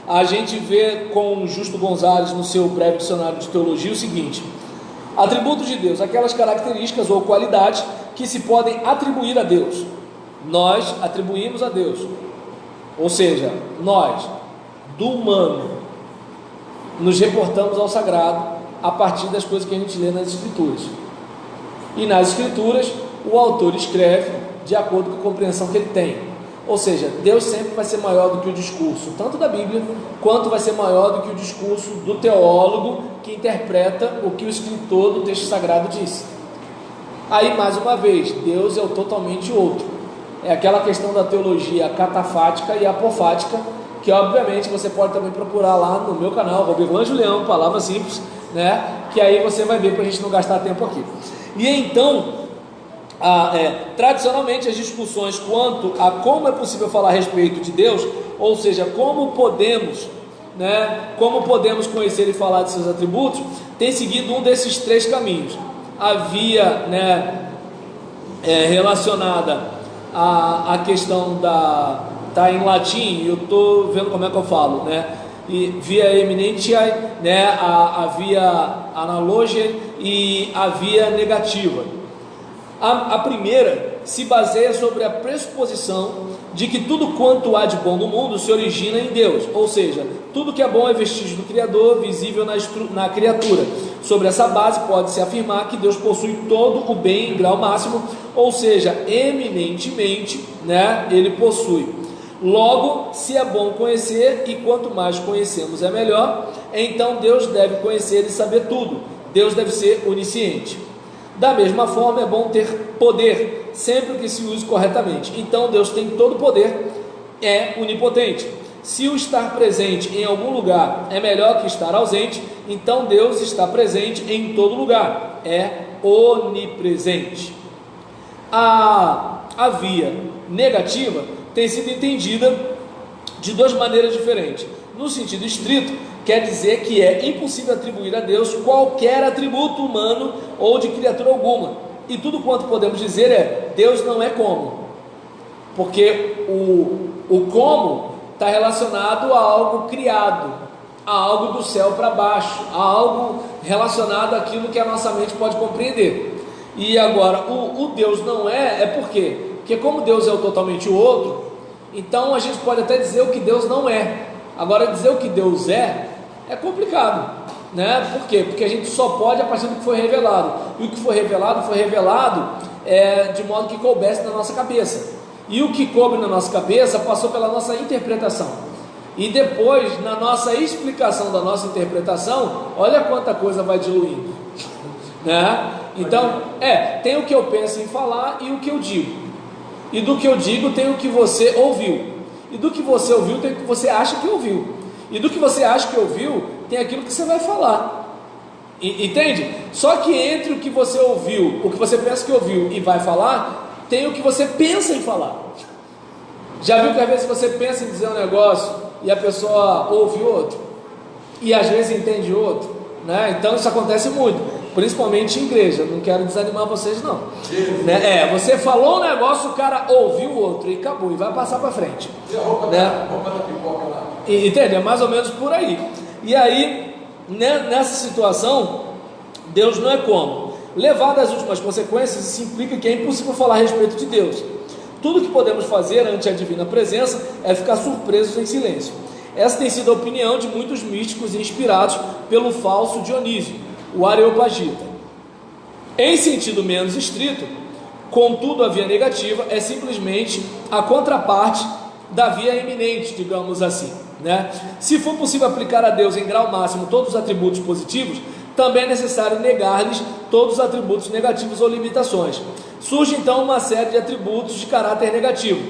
a gente vê com Justo Gonzalez no seu breve dicionário de teologia o seguinte: atributos de Deus, aquelas características ou qualidades que se podem atribuir a Deus. Nós atribuímos a Deus, ou seja, nós, do humano, nos reportamos ao sagrado a partir das coisas que a gente lê nas Escrituras. E nas Escrituras, o autor escreve de acordo com a compreensão que ele tem. Ou seja, Deus sempre vai ser maior do que o discurso, tanto da Bíblia, quanto vai ser maior do que o discurso do teólogo que interpreta o que o escritor do texto sagrado disse. Aí, mais uma vez, Deus é o totalmente outro. É aquela questão da teologia catafática e apofática, que obviamente você pode também procurar lá no meu canal, Roberlange Leão, Palavra Simples, né? Que aí você vai ver, para a gente não gastar tempo aqui. E então, tradicionalmente as discussões quanto a como é possível falar a respeito de Deus, ou seja, como podemos conhecer e falar de seus atributos, tem seguido um desses três caminhos. Havia, relacionada à questão está em latim, eu estou vendo como é que eu falo, e via eminentia, a via analogia e a via negativa. A primeira se baseia sobre a pressuposição de que tudo quanto há de bom no mundo se origina em Deus, ou seja, tudo que é bom é vestígio do Criador, visível na criatura. Sobre essa base pode-se afirmar que Deus possui todo o bem em grau máximo, ou seja, eminentemente, ele possui. Logo, se é bom conhecer, e quanto mais conhecemos é melhor, então Deus deve conhecer e saber tudo. Deus deve ser onisciente. Da mesma forma, é bom ter poder, sempre que se use corretamente. Então Deus tem todo poder, é onipotente. Se o estar presente em algum lugar é melhor que estar ausente, então Deus está presente em todo lugar, é onipresente. A via negativa tem sido entendida de duas maneiras diferentes. No sentido estrito, quer dizer que é impossível atribuir a Deus qualquer atributo humano ou de criatura alguma. E tudo quanto podemos dizer é: Deus não é como. Porque o como está relacionado a algo criado, a algo do céu para baixo, a algo relacionado àquilo que a nossa mente pode compreender. E agora, o Deus não é por quê? Porque como Deus é o totalmente o outro, então a gente pode até dizer o que Deus não é. Agora, dizer o que Deus é complicado, Por quê? Porque a gente só pode a partir do que foi revelado. E o que foi revelado de modo que coubesse na nossa cabeça. E o que coube na nossa cabeça passou pela nossa interpretação. E depois, na nossa explicação da nossa interpretação, olha quanta coisa vai diluindo, Então, tem o que eu penso em falar e o que eu digo. E do que eu digo tem o que você ouviu. E do que você ouviu tem o que você acha que ouviu. E do que você acha que ouviu tem aquilo que você vai falar. Entende? Só que entre o que você ouviu, o que você pensa que ouviu e vai falar, tem o que você pensa em falar. Já viu que às vezes você pensa em dizer um negócio e a pessoa ouve outro, e às vezes entende outro, Então isso acontece muito, principalmente em igreja. Não quero desanimar vocês não, você falou um negócio, o cara ouviu o outro e acabou, e vai passar para frente, entende? É mais ou menos por aí. E aí, nessa situação, Deus não é como. Levado às últimas consequências, isso implica que é impossível falar a respeito de Deus. Tudo que podemos fazer ante a divina presença é ficar surpresos em silêncio. Essa tem sido a opinião de muitos místicos inspirados pelo falso Dionísio, o Areopagita. Em sentido menos estrito, contudo, a via negativa é simplesmente a contraparte da via eminente, digamos assim, Se for possível aplicar a Deus em grau máximo todos os atributos positivos, também é necessário negar-lhes todos os atributos negativos ou limitações. Surge então uma série de atributos de caráter negativo.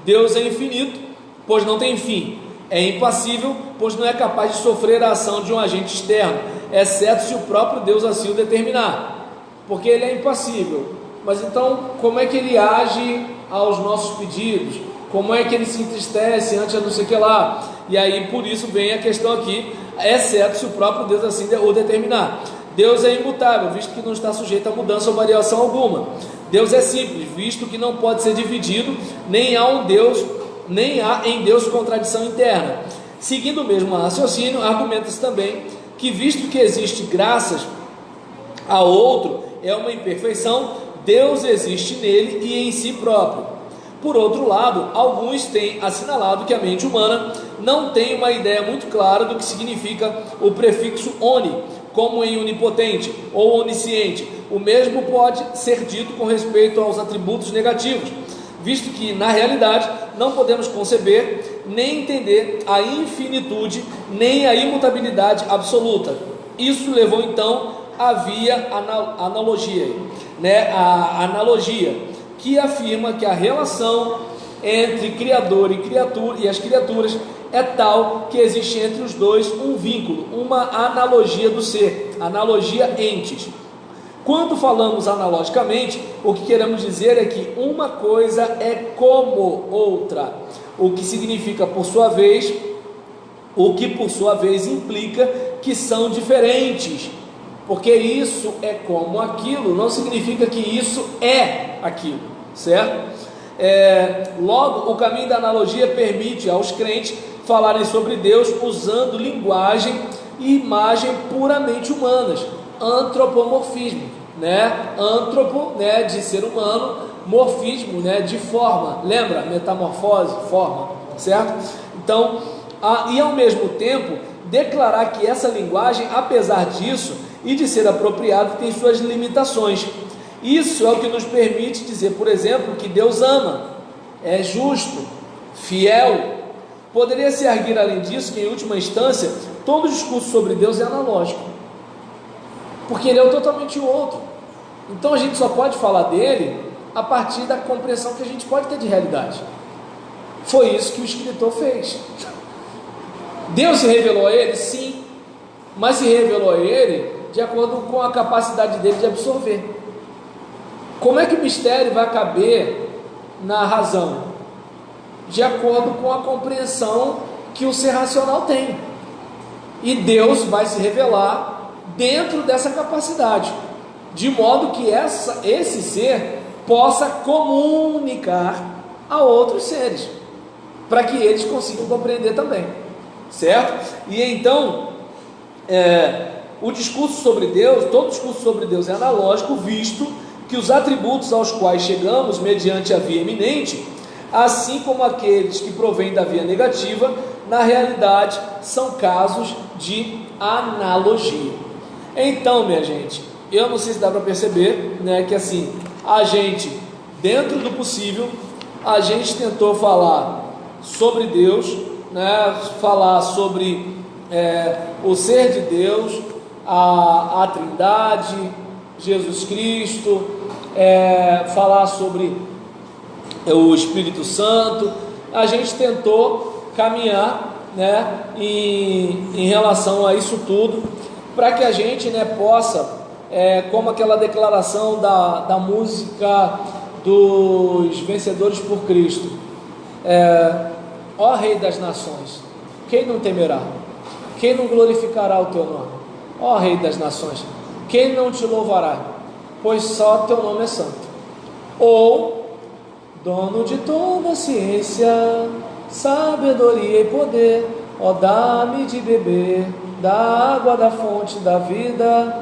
Deus é infinito, pois não tem fim. É impassível, pois não é capaz de sofrer a ação de um agente externo, exceto se o próprio Deus assim o determinar. Porque ele é impassível. Mas então, como é que ele age aos nossos pedidos? Como é que ele se entristece ante a não sei o que lá? E aí, por isso vem a questão aqui, exceto se o próprio Deus assim o determinar. Deus é imutável, visto que não está sujeito a mudança ou variação alguma. Deus é simples, visto que não pode ser dividido, nem há em Deus contradição interna. Seguindo o mesmo raciocínio, argumenta-se também que, visto que existe graças a outro, é uma imperfeição, Deus existe nele e em si próprio. Por outro lado, alguns têm assinalado que a mente humana não tem uma ideia muito clara do que significa o prefixo oni, como em onipotente ou onisciente. O mesmo pode ser dito com respeito aos atributos negativos, visto que, na realidade, não podemos conceber nem entender a infinitude nem a imutabilidade absoluta. Isso levou então a via analogia, a analogia, que afirma que a relação entre Criador e criatura e as criaturas é tal que existe entre os dois um vínculo, uma analogia do ser, analogia entes. Quando falamos analogicamente, o que queremos dizer é que uma coisa é como outra, o que significa, por sua vez, o que por sua vez implica que são diferentes, porque isso é como aquilo, não significa que isso é aquilo, certo? Logo, o caminho da analogia permite aos crentes falarem sobre Deus usando linguagem e imagem puramente humanas, antropomorfismo, antropo, de ser humano, morfismo, de forma, lembra? Metamorfose, forma, certo? Então, e ao mesmo tempo, declarar que essa linguagem, apesar disso, e de ser apropriada, tem suas limitações. Isso é o que nos permite dizer, por exemplo, que Deus ama, é justo, fiel. Poderia se arguir além disso que, em última instância, todo discurso sobre Deus é analógico, porque ele é totalmente o outro. Então a gente só pode falar dele a partir da compreensão que a gente pode ter de realidade. Foi isso que o escritor fez. Deus se revelou a ele? Sim, mas se revelou a ele de acordo com a capacidade dele de absorver. Como é que o mistério vai caber na razão? De acordo com a compreensão que o ser racional tem. E Deus vai se revelar dentro dessa capacidade, de modo que esse ser possa comunicar a outros seres, para que eles consigam compreender também, certo? E então, o discurso sobre Deus, todo discurso sobre Deus é analógico, visto que os atributos aos quais chegamos mediante a via eminente, assim como aqueles que provêm da via negativa, na realidade são casos de analogia. Então, minha gente, eu não sei se dá para perceber, que assim, a gente, dentro do possível, a gente tentou falar sobre Deus, falar sobre o ser de Deus, a Trindade, Jesus Cristo, falar sobre o Espírito Santo. A gente tentou caminhar, em relação a isso tudo, para que a gente, possa, como aquela declaração da música dos Vencedores por Cristo, ó Rei das Nações, quem não temerá? Quem não glorificará o teu nome? Ó Rei das Nações, quem não te louvará? Pois só teu nome é santo. Ou, dono de toda ciência, sabedoria e poder, ó dá-me de beber da água da fonte da vida,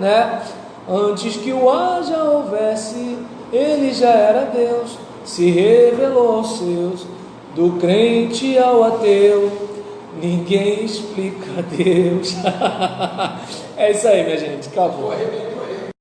Antes que o ar já houvesse, ele já era Deus, se revelou aos seus, do crente ao ateu, ninguém explica Deus. É isso aí, minha gente, acabou.